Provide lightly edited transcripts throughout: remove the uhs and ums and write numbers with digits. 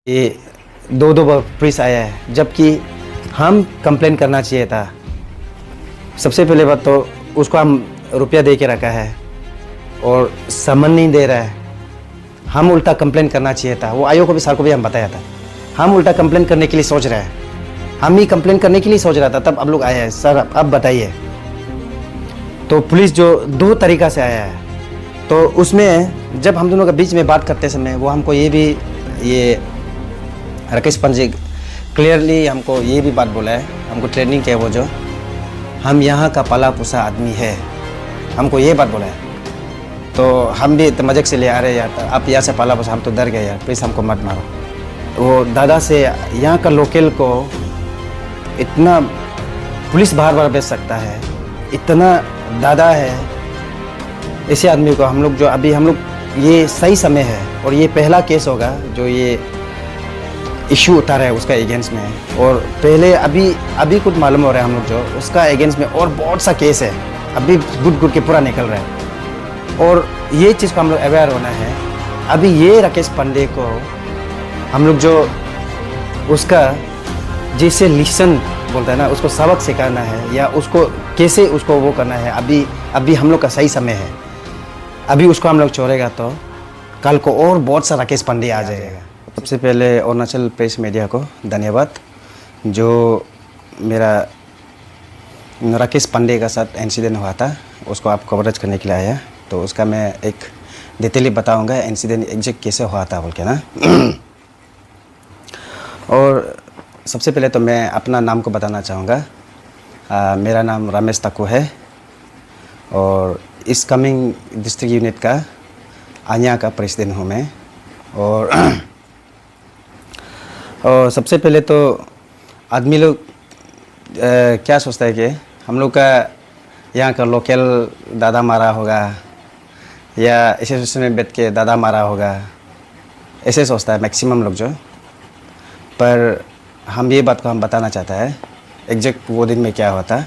ये दो दो बार पुलिस आया है, जबकि हम कंप्लेन करना चाहिए था। सबसे पहले बात तो उसको हम रुपया दे के रखा है और समन नहीं दे रहा है। हम उल्टा कंप्लेन करना चाहिए था। वो आयोग को भी, सर को भी हम बताया था। हम उल्टा कंप्लेन करने के लिए सोच रहे हैं। हम ही कंप्लेन करने के लिए सोच रहा था, तब अब लोग आए हैं। सर अब बताइए। तो पुलिस जो दो तरीका से आया है, तो उसमें जब हम दोनों के बीच में बात करते समय वो हमको ये राकेश पंजे क्लियरली हमको ये भी बात बोला है, हमको ट्रेनिंग किया वो जो हम यहाँ का पाला पोसा आदमी है, हमको ये बात बोला है। तो हम भी मजाक से ले आ रहे यार, आप यहाँ से पाला पोसा, हम तो डर गए यार, प्लीज़ हमको मत मारो। वो दादा से यहाँ का लोकल को इतना पुलिस बार बार बेच सकता है, इतना दादा है। ऐसे आदमी को हम लोग जो अभी हम लोग ये सही समय है और ये पहला केस होगा जो ये इशू उतारा है उसका एगेंस्ट में। और पहले अभी कुछ मालूम हो रहा है हम लोग जो उसका एगेंस्ट में और बहुत सा केस है, अभी गुट गुट के पूरा निकल रहा है। और ये चीज़ को हम लोग अवेयर होना है। अभी ये राकेश पांडे को हम लोग जो उसका जैसे लिसन बोलता है ना, उसको सबक सिखाना है या उसको कैसे उसको वो करना है। अभी हम लोग का सही समय है। अभी उसको हम लोग छोड़ेगा तो कल को और बहुत सा राकेश पांडे आ जाएगा। सबसे पहले अरुणाचल प्रेस मीडिया को धन्यवाद, जो मेरा राकेश पांडे का साथ इंसिडेंट हुआ था उसको आप कवरेज करने के लिए आया। तो उसका मैं एक डिटेली बताऊंगा इंसिडेंट एग्जैक्ट कैसे हुआ था बोल के ना। और सबसे पहले तो मैं अपना नाम को बताना चाहूँगा। मेरा नाम रमेश ताकू है और इस कमिंग डिस्ट्रिक्ट यूनिट का आन्या का प्रेसिडेंट हूँ मैं। और सबसे पहले तो आदमी लोग क्या सोचता है कि हम लोग का यहाँ का लोकल दादा मारा होगा या एसोसिएशन में बैठ के दादा मारा होगा, ऐसे सोचता है मैक्सिमम लोग जो। पर हम ये बात को हम बताना चाहता है एग्जैक्ट वो दिन में क्या हुआ था।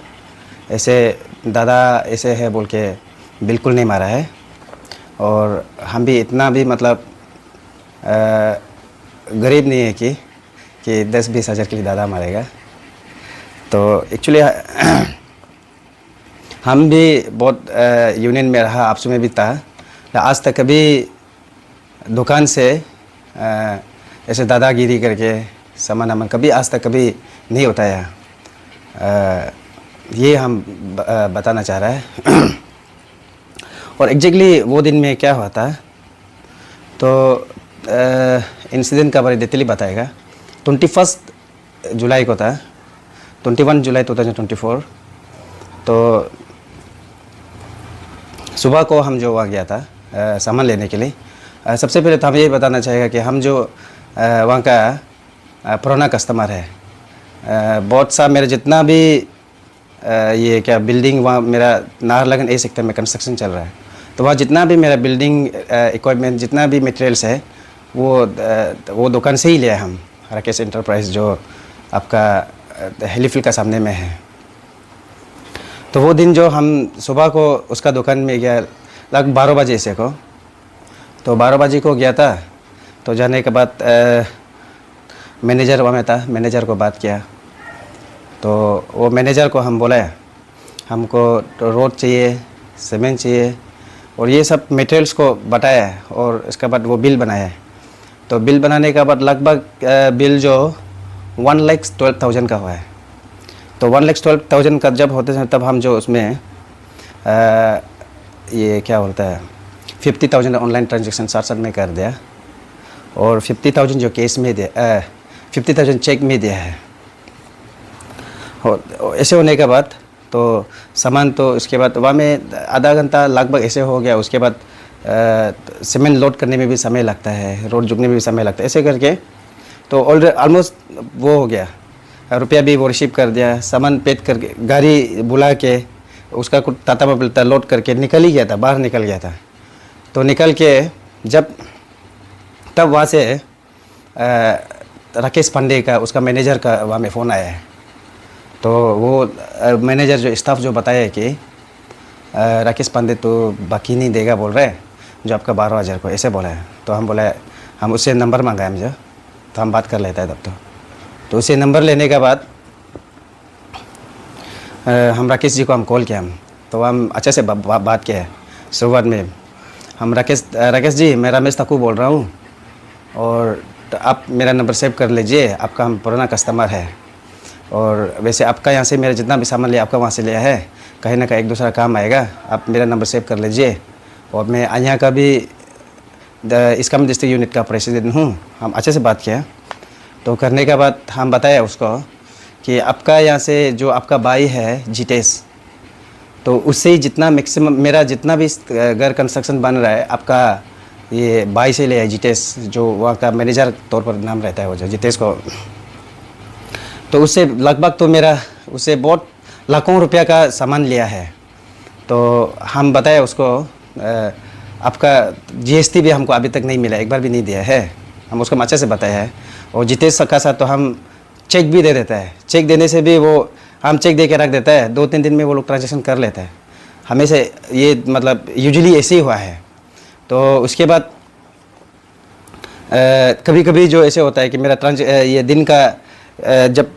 ऐसे दादा ऐसे है बोल के बिल्कुल नहीं मारा है। और हम भी इतना भी मतलब गरीब नहीं है कि 10-20 हज़ार के लिए दादा मारेगा। तो एक्चुअली हम भी बहुत यूनियन में रहा, आपसू में भी था। आज तक कभी दुकान से ऐसे दादागिरी करके सामान अमन कभी आज तक कभी नहीं होता है। ये हम बताना चाह रहा है। और एग्जैक्टली वो दिन में क्या हुआ था तो इंसिडेंट का बारे डिटेली बताएगा। 21 जुलाई को था, 21 जुलाई 2024। तो सुबह को हम जो वहाँ गया था सामान लेने के लिए। सबसे पहले तो हम ये बताना चाहेगा कि हम जो वहाँ का पुराना कस्टमर है। बहुत सा मेरा जितना भी ये क्या बिल्डिंग वहाँ मेरा नाहरलगुन ए सेक्टर में कंस्ट्रक्शन चल रहा है, तो वहाँ जितना भी मेरा बिल्डिंग इक्विपमेंट जितना भी मटेरियल्स है वो दुकान से ही लिया हम, राकेश एंटरप्राइज जो आपका हेलीफिल का सामने में है। तो वो दिन जो हम सुबह को उसका दुकान में गया लगभग 12 बजे से को, तो 12 बजे को गया था। तो जाने के बाद मैनेजर वहाँ में था, मैनेजर को बात किया। तो वो मैनेजर को हम बोला हमको तो रोड चाहिए, सीमेंट चाहिए और ये सब मटेरियल्स को बताया है। और इसके बाद वो बिल बनाया है। तो बिल बनाने के बाद लगभग बिल जो 1,12,000 का हुआ है। तो 1,12,000 का जब होते हैं तब हम जो उसमें ये क्या बोलता है 50,000 ऑनलाइन ट्रांजेक्शन साथ में कर दिया और 50,000 जो केस में दिया 50,000 चेक में दिया है। और ऐसे होने के बाद तो सामान तो इसके बाद वहाँ में आधा घंटा लगभग ऐसे हो गया। उसके बाद सीमेंट लोड करने में भी समय लगता है, रोड जुगने में भी समय लगता है। ऐसे करके तो ऑलमोस्ट वो हो गया, रुपया भी वो रिसीव कर दिया, सामान पैक करके गाड़ी बुला के उसका कुछ ताता में पलता लोड करके निकल ही गया था, बाहर निकल गया था। तो निकल के तब वहाँ से राकेश पांडे का उसका मैनेजर का वहाँ में फ़ोन आया है। तो वो मैनेजर जो स्टाफ जो बताया कि राकेश पांडे तो बाकी नहीं देगा बोल रहे हैं, जो आपका 12,000 को ऐसे बोला है। तो हम बोला हम उससे नंबर मंगाए मुझे। तो हम बात कर लेते हैं तब तो उसे नंबर लेने के बाद हम राकेश जी को हम कॉल किया, तो हम अच्छे से बात किया। शुरुआत में हम राकेश जी, मैं रमेश ठाकुर बोल रहा हूँ, और आप मेरा नंबर सेव कर लीजिए, आपका हम पुराना कस्टमर है, और वैसे आपका यहाँ से मेरा जितना भी सामान लिया आपका वहाँ से लिया है, कहीं ना कहीं एक दूसरा काम आएगा, आप मेरा नंबर सेव कर लीजिए। और मैं यहाँ का भी इसकाम डिस्ट्रिक्ट यूनिट का प्रेसिडेंट हूँ। हम अच्छे से बात किया, तो करने के बाद हम बताया उसको कि आपका यहाँ से जो आपका भाई है जितेश, तो उससे ही जितना मैक्सिमम मेरा जितना भी घर कंस्ट्रक्शन बन रहा है, आपका ये भाई से लिया है जितेश, जो वहाँ का मैनेजर तौर पर नाम रहता है वो जो जितेश को, तो उससे लगभग तो मेरा उससे बहुत लाखों रुपया का सामान लिया है। तो हम बताया उसको आपका जीएसटी भी हमको अभी तक नहीं मिला, एक बार भी नहीं दिया है, हम उसको अच्छे से बताया है। और जितेश का साथ तो हम चेक भी दे देता है, चेक देने से भी वो हम चेक दे के रख देता है, 2-3 दिन में वो लोग ट्रांजेक्शन कर लेते हैं। हमेशा ये मतलब यूजुअली ऐसे ही हुआ है। तो उसके बाद कभी कभी जो ऐसे होता है कि मेरा ये दिन का जब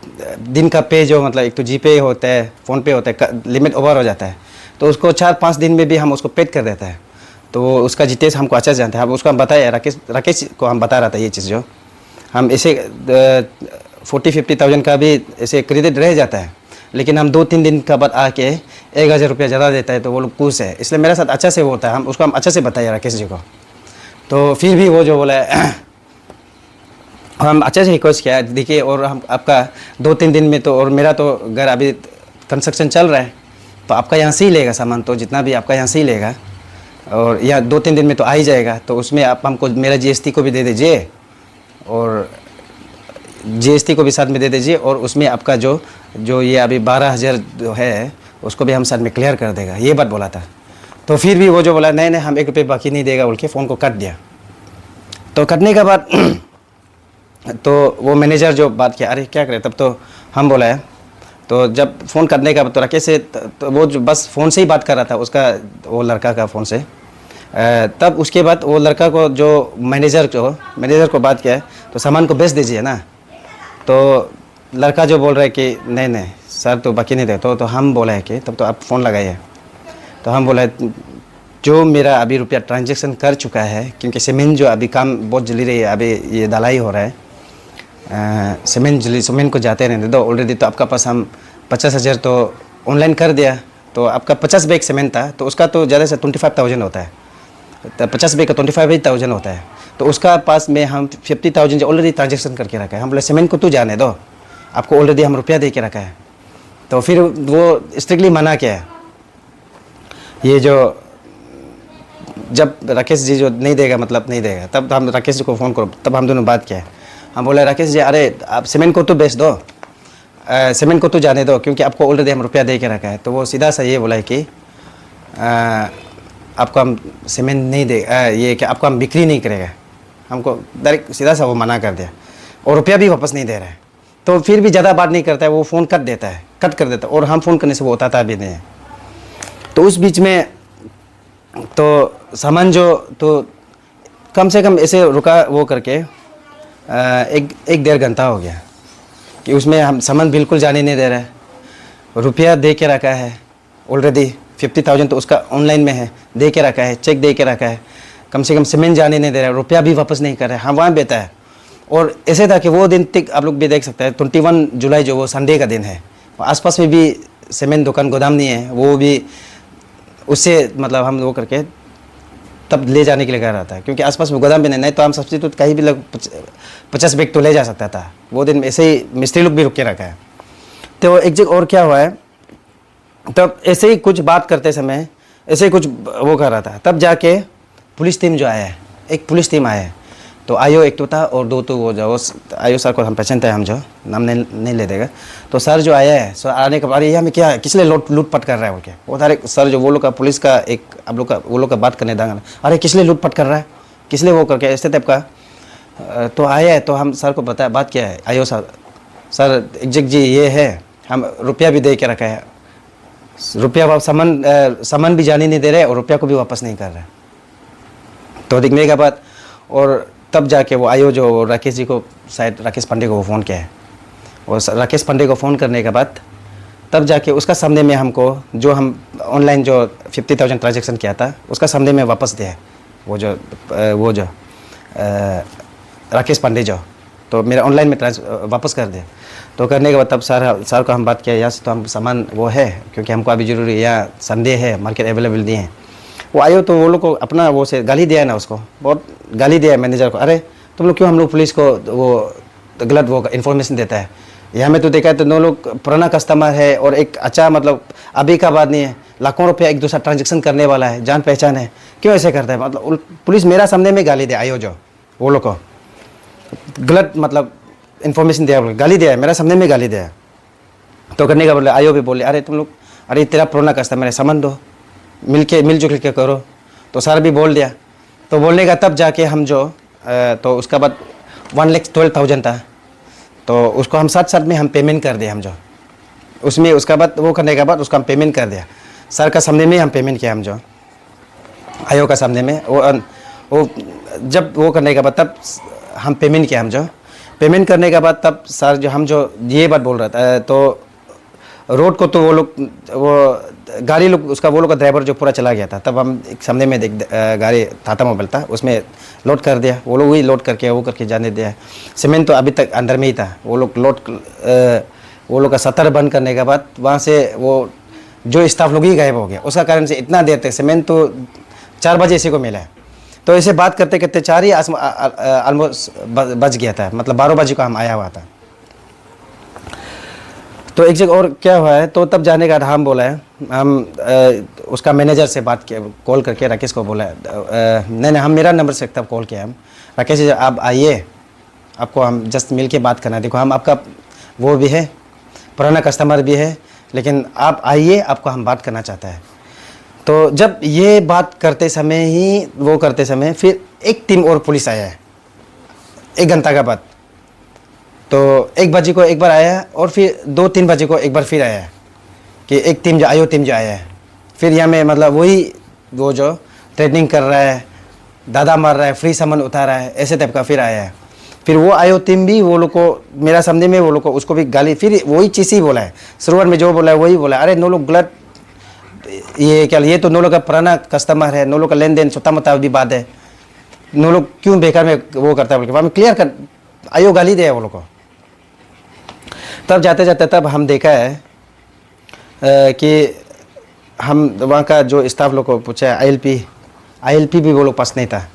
दिन का पे जो मतलब एक तो जीपे होता है, फ़ोन पे होता है, लिमिट ओवर हो जाता है, तो उसको 4-5 दिन में भी हम उसको पेड कर देता है। तो उसका जितेश हमको अच्छा से जानते हैं, हम उसको हम बताया, राकेश को हम बता रहा था ये चीज़, जो हम ऐसे 40-50,000 का भी ऐसे क्रेडिट रह जाता है, लेकिन हम 2-3 दिन का बाद आके 1,000 रुपया ज़्यादा देता है, तो वो लोग खुश है। इसलिए मेरे साथ अच्छा से होता है, हम उसको हम अच्छे से बताया राकेश जी को। तो फिर भी वो जो बोला हम अच्छे से रिक्वेस्ट किया, देखिए, और हम आपका 2-3 दिन में तो, और मेरा तो घर अभी कंस्ट्रक्शन चल रहा है, तो आपका यहाँ से ही लेगा सामान, तो जितना भी आपका यहाँ से ही लेगा, और या 2-3 दिन में तो आ ही जाएगा, तो उसमें आप हमको मेरा जीएसटी को भी दे दीजिए, और जीएसटी को भी साथ में दे दीजिए, और उसमें आपका जो ये अभी 12,000 जो है उसको भी हम साथ में क्लियर कर देगा, ये बात बोला था। तो फिर भी वो जो बोला नहीं हम 1 रुपये बाकी नहीं देगा बोल के फ़ोन को काट दिया। तो कटने के बाद तो वो मैनेजर जो बात किया, अरे क्या करें, तब तो हम बोला है, तो जब फ़ोन करने का तो राकेश से तो वो जो बस फ़ोन से ही बात कर रहा था उसका, वो लड़का का फ़ोन से, तब उसके बाद वो लड़का को जो मैनेजर को बात किया, तो सामान को बेच दीजिए ना। तो लड़का जो बोल रहा है कि नहीं सर तो बाकी नहीं दे, तो हम बोला है कि तब तो आप फ़ोन लगाइए। तो हम बोला जो मेरा अभी रुपया ट्रांजेक्शन कर चुका है, क्योंकि सीमेंट जो अभी काम बहुत जल्दी रही है, अभी ये दलाई हो रहा है, सीमेंट को जाते रहने दो। ऑलरेडी तो आपका पास हम 50,000 तो ऑनलाइन कर दिया, तो आपका 50 बैग सीमेंट था, तो उसका तो ज़्यादा से 25,000 होता है, तो 50 बैग का 25,000 होता है, तो उसका पास में हम 50,000 ऑलरेडी ट्रांजेक्शन करके रखा है। हम बोले सीमेंट को तू जाने दो, आपको ऑलरेडी हम रुपया दे के रखा है। तो फिर वो स्ट्रिक्टली मना किया है, ये जो जब राकेश जी जो नहीं देगा मतलब नहीं देगा, तब हम राकेश जी को फ़ोन करो, तब हम दोनों बात किया है। हम बोले राकेश जी, अरे आप सीमेंट को तो बेच दो, सीमेंट को तो जाने दो, क्योंकि आपको ऑलरेडी हम रुपया दे के रखा है। तो वो सीधा सा ये बोला है कि आपको हम सीमेंट नहीं दे, ये कि आपको हम बिक्री नहीं करेगा, हमको डायरेक्ट सीधा सा वो मना कर दिया, और रुपया भी वापस नहीं दे रहा है। तो फिर भी ज़्यादा बात नहीं करता है, वो फ़ोन कट कर देता है, और हम फ़ोन करने से वो उठाता भी नहीं है। तो उस बीच में तो सामान जो तो कम से कम ऐसे रुका वो करके 1-1.5 घंटा हो गया कि उसमें हम सामान बिल्कुल जाने नहीं दे रहा है। रुपया दे के रखा है ऑलरेडी 50,000, तो उसका ऑनलाइन में है, दे के रखा है, चेक दे के रखा है, कम से कम सीमेंट जाने नहीं दे रहा है, रुपया भी वापस नहीं कर रहा है, हम वहाँ बेता है। और ऐसे था कि वो दिन तक आप लोग भी देख सकते हैं, 21 जुलाई जो वो संडे का दिन है, आसपास में भी सीमेंट दुकान गोदाम नहीं है, वो भी उससे मतलब हम वो करके तब ले जाने के लिए कह रहा था, क्योंकि आसपास में गोदाम भी नहीं तो हम सब्सिट्यूट कहीं भी लग 50 बैग तो ले जा सकता था। वो दिन ऐसे ही मिस्त्री लोग भी रुक के रखा है। तो एक जगह और क्या हुआ है, तब ऐसे ही कुछ बात करते समय ऐसे ही कुछ वो कर रहा था, तब जाके पुलिस टीम जो आया है, एक पुलिस टीम आया है, तो आयो एक तो था और 2 तो वो जो आयो सर को हम पहचानते हैं, हम जो नाम नहीं ले देगा। तो सर जो आया है, सर आने के बाद ये हमें क्या किस लिए लूटपाट कर रहा है बोल के, वो था सर जो वो लोग का पुलिस का एक आप लोग का वो लोग का बात करने दांगा, अरे किस लिए लूटपाट कर रहा है, किस लिए वो करके ऐसे टाइप का। तो आया है, तो हम सर को बताया, बात क्या है, आयो सर एग्जैक्ट जी ये है, हम रुपया भी दे के रखा है, रुपया सामान भी जाने नहीं दे रहे और रुपया को भी वापस नहीं कर रहे। तो दिखने के बाद और तब जाके वो आयो जो राकेश जी को, शायद राकेश पांडे को फ़ोन किया है, और राकेश पांडे को फ़ोन करने के बाद तब जाके उसका सामने में हमको जो हम ऑनलाइन जो 50,000 ट्रांजेक्शन किया था उसका सामने में वापस दिया है वो जो राकेश पांडे जो, तो मेरा ऑनलाइन में वापस कर दे। तो करने के बाद तब सर को हम बात किया, यहाँ से तो हम सामान वो है क्योंकि हमको अभी ज़रूरी है, यहाँ संडे है, मार्केट अवेलेबल दिए हैं। वो आयो तो वो लोग को अपना वो से गाली दिया है ना, उसको बहुत गाली दिया है मैनेजर को, अरे तुम लोग क्यों हम लोग पुलिस को वो गलत वो इन्फॉर्मेशन देता है, यहाँ में तो देखा है तो दो लोग पुराना कस्टमर है और एक अच्छा मतलब अभी का बात नहीं है, लाखों रुपया एक दूसरा ट्रांजेक्शन करने वाला है, जान पहचान है, क्यों ऐसे करता है। मतलब पुलिस मेरा सामने में गाली दे आयो जो वो लोग को गलत मतलब इन्फॉर्मेशन दिया, गाली दिया है, मेरा सामने में गाली दिया है। तो करने का बोले आयो भी बोले, अरे तुम लोग, अरे तेरा पुराना कस्टमर है, सामान दो, मिलजुल के करो। तो सर भी बोल दिया। तो बोलने का तब जाके हम जो तो उसका बाद 1,12,000 था, तो उसको हम साथ साथ में हम पेमेंट कर दिया हम जो उसमें। उसका बाद वो करने के बाद उसका हम पेमेंट कर दिया, सर का सामने में हम पेमेंट किया हम जो आयो का सामने में। वो जब वो करने के बाद तब हम पेमेंट किया हम जो पेमेंट करने के बाद तब सर जो हम जो ये बात बोल रहा था, तो रोड को तो वो लोग वो गाड़ी लोग उसका वो लोग का ड्राइवर जो पूरा चला गया था, तब हम एक सामने में गाड़ी टाटा मोबाइल था उसमें लोड कर दिया, वो लोग वही लोड करके वो करके जाने दिया। सीमेंट तो अभी तक अंदर में ही था, वो लोग वो लोग का शटर बंद करने के बाद वहाँ से वो जो स्टाफ लोग ही गायब हो गया, उसका कारण से इतना देर तक सीमेंट तो 4 बजे इसी को मिला है। तो ऐसे बात करते करते 4 ही ऑलमोस्ट बज गया था, मतलब 12 बजे को हम आया हुआ था। तो एक जगह और क्या हुआ है, तो तब जाने का हम बोला है, हम उसका मैनेजर से बात किया, कॉल करके राकेश को बोला नहीं हम मेरा नंबर से तब कॉल किया हम, राकेश जी आप आइए, आपको हम जस्ट मिल के बात करना, देखो हम आपका वो भी है, पुराना कस्टमर भी है, लेकिन आप आइए, आपको हम बात करना चाहता है। तो जब ये बात करते समय ही वो करते समय फिर एक टीम और पुलिस आया है 1 घंटा का बाद। तो 1 बजे को एक बार आया और फिर 2-3 बजे को एक बार फिर आया कि एक टीम जो आया है। फिर यहाँ में मतलब वही वो जो ट्रेडिंग कर रहा है, दादा मार रहा है, फ्री सामान उठा रहा है, ऐसे टाइप का फिर आया है। फिर वो आयो टीम भी वो लोग को मेरा सामने में वो लोग को उसको भी गाली, फिर वही चीज़ ही बोला है, शुरुआत में जो बोला है वही बोला, अरे नो लोग गलत, ये तो नो लोग का पुराना कस्टमर है, नो लोग का लेन देन छोटा मोटा भी बात है, नो लोग क्यों बेकार में वो करता है, बोल के क्लियर कर आयो गाली दिया वो लोग को। तब जाते जाते तब हम देखा है कि हम वहाँ का जो स्टाफ लोग को पूछा, आईएलपी भी वो लोग पास नहीं था,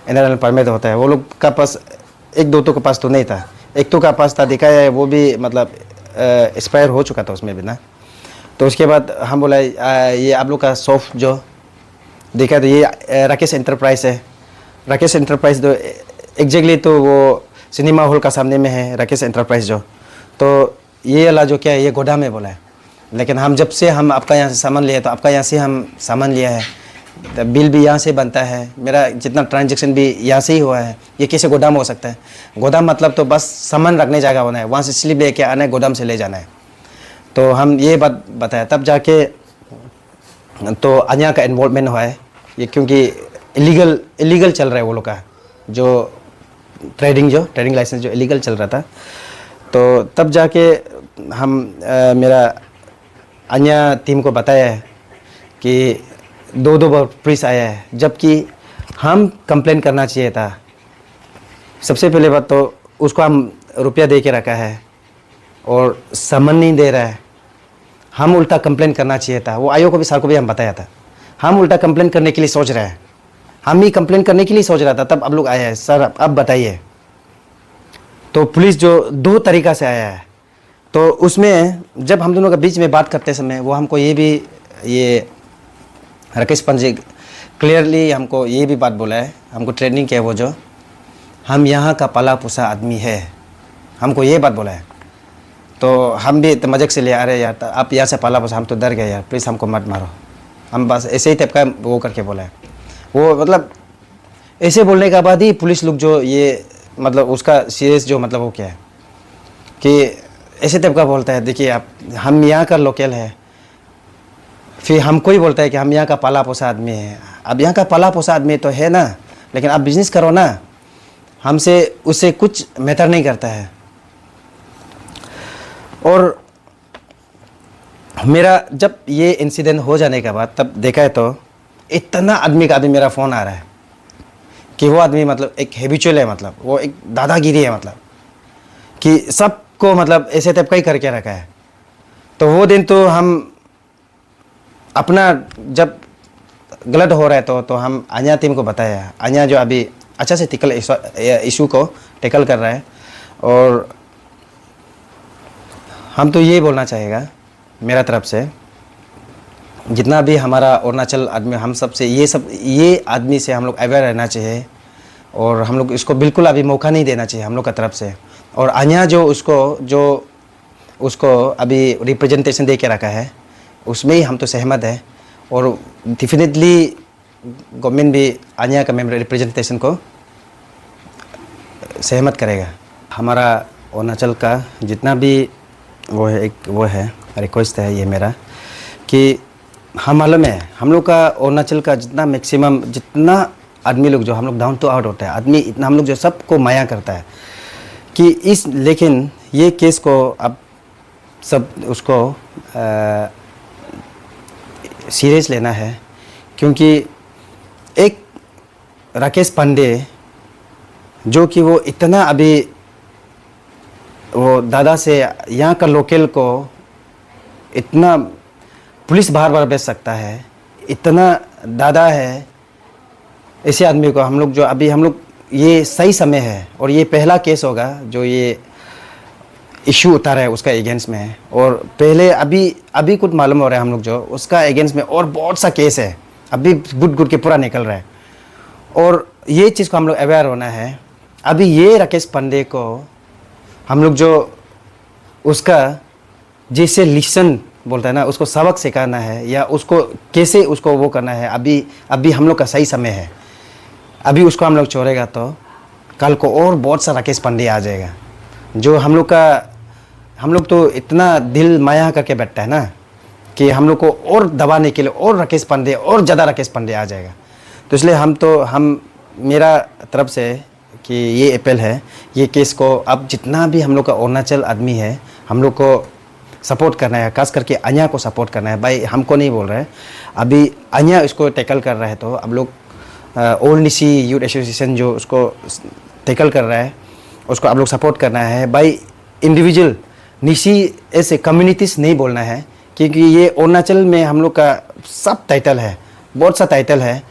एनआरएल परमिट होता है, वो लोग का पास 1-2 तो के पास तो नहीं था, एक तो का पास था, देखा है वो भी मतलब एक्सपायर हो चुका था उसमें भी ना। तो उसके बाद हम बोला ये आप लोग का शॉप जो देखा तो ये राकेश एंटरप्राइज है, राकेश एंटरप्राइज तो एग्जैक्टली तो वो सिनेमा हॉल का सामने में है राकेश एंटरप्राइज जो। तो ये वाला जो क्या है ये गोदाम में बोला है, लेकिन हम जब से हम आपका यहाँ से सामान लिया तो आपका यहाँ से हम सामान लिया है, बिल भी यहाँ से बनता है, मेरा जितना ट्रांजैक्शन भी यहाँ से ही हुआ है, ये कैसे गोदाम हो सकता है। गोदाम मतलब तो बस सामान रखने जगह होना है, वहाँ से स्लिप लेके आना है, गोदाम से ले जाना है। तो हम ये बात बताया, तब जाके तो अन्या का इन्वॉल्वमेंट हुआ है ये, क्योंकि इलीगल चल रहा है वो लोग का जो ट्रेडिंग लाइसेंस जो इलीगल चल रहा था। तो तब जाके हम मेरा अन्य टीम को बताया है कि 2 बार पुलिस आया है, जबकि हम कंप्लेन करना चाहिए था। सबसे पहले बात तो उसको हम रुपया दे के रखा है और समन नहीं दे रहा है, हम उल्टा कंप्लेन करना चाहिए था। वो आयोग को भी, सर को भी हम बताया था, हम उल्टा कंप्लेन करने के लिए सोच रहे हैं, हम ही कंप्लेन करने के लिए सोच रहा था। तब अब लोग आए हैं, सर अब बताइए। तो पुलिस जो 2 तरीक़ा से आया है, तो उसमें जब हम दोनों के बीच में बात करते समय वो हमको ये राकेश पंजे क्लियरली हमको ये भी बात बोला है, हमको ट्रेनिंग किया वो जो हम यहाँ का पाला पोसा आदमी है, हमको ये बात बोला है। तो हम भी तो मजाक से ले आ रहे यार, आप यहाँ से पाला पोसा, हम तो डर गए यार, प्लीज़ हमको मत मारो, हम बस ऐसे ही टाइप का वो करके बोला है। वो मतलब ऐसे बोलने के बाद ही पुलिस लोग जो ये मतलब उसका सीरियस जो मतलब वो क्या है कि ऐसे टाइप का बोलता है, देखिए आप हम यहाँ का लोकल है, फिर हमको ही बोलता है कि हम यहाँ का पाला पोसा आदमी है। अब यहाँ का पाला पोसा आदमी तो है ना, लेकिन आप बिजनेस करो ना, हमसे उससे कुछ मैटर नहीं करता है। और मेरा जब ये इंसिडेंट हो जाने के बाद तब देखा है तो इतना आदमी का मेरा फ़ोन आ रहा है कि वो आदमी मतलब एक हैबिचुअल है, मतलब वो एक दादागिरी है, मतलब कि सबको मतलब ऐसे टाइप का ही करके रखा है। तो वो दिन तो हम अपना जब गलत हो रहा है तो हम अन्या टीम को बताया। अन्या जो अभी अच्छा से इशू को टेकल कर रहा है। और हम तो ये बोलना चाहेगा मेरा तरफ से, जितना भी हमारा अरुणाचल आदमी, हम सब से ये आदमी से हम लोग अवेयर रहना चाहिए। और हम लोग इसको बिल्कुल अभी मौका नहीं देना चाहिए हम लोग का तरफ से। और अन्या जो उसको अभी रिप्रेजेंटेशन दे के रखा है उसमें ही हम तो सहमत है। और डेफिनेटली गवर्नमेंट भी अन्या का मेंबर रिप्रेजेंटेशन को सहमत करेगा। हमारा अरुणाचल का जितना भी वो है रिक्वेस्ट है ये मेरा कि हम मालूम है हम लोग का अरुणाचल का जितना मैक्सिमम जितना आदमी लोग जो हम लोग डाउन टू आउट होता है आदमी, इतना हम लोग जो सबको माया करता है कि लेकिन ये केस को अब सब उसको सीरियस लेना है। क्योंकि एक राकेश पांडे जो कि वो इतना अभी वो दादा से यहाँ का लोकल को इतना पुलिस बार बार भेज सकता है, इतना दादा है, ऐसे आदमी को हम लोग जो अभी हम लोग ये सही समय है और ये पहला केस होगा जो ये इशू उतारा है उसका अगेंस्ट में है। और पहले अभी कुछ मालूम हो रहा है हम लोग जो उसका अगेंस्ट में और बहुत सा केस है अभी गुट के पूरा निकल रहा है। और ये चीज़ को हम लोग अवेयर होना है। अभी ये राकेश पांडे को हम लोग जो उसका जैसे लिसन बोलता है ना, उसको सबक सिखाना है या उसको कैसे उसको वो करना है, अभी हम लोग का सही समय है। अभी उसको हम लोग छोड़ेगा तो कल को और बहुत सा राकेश पांडे आ जाएगा जो हम लोग तो इतना दिल माया करके बैठता है ना कि हम लोग को और दबाने के लिए और राकेश पांडे और ज़्यादा राकेश पांडे आ जाएगा। तो इसलिए हम मेरा तरफ से कि ये अपील है, ये केस को अब जितना भी हम लोग का अरुणाचल आदमी है हम लोग को सपोर्ट करना है, खास करके अन्या को सपोर्ट करना है। भाई हमको नहीं बोल रहे हैं, अभी अन्या इसको टैकल कर रहा है तो अब लोग ओल्ड निशी यूथ एसोसिएशन जो उसको टैकल कर रहा है उसको आप लोग सपोर्ट करना है। भाई इंडिविजुअल निशी ऐसे कम्युनिटीज़ नहीं बोलना है क्योंकि ये अरुणाचल में हम लोग का सब टाइटल है, बहुत सा टाइटल है।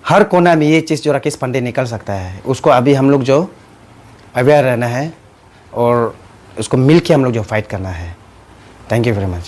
हर कोना में ये चीज़ जो राकेश पांडे निकल सकता है उसको अभी हम लोग जो अवेयर रहना है और उसको मिल के हम लोग जो फाइट करना है। Thank you very much.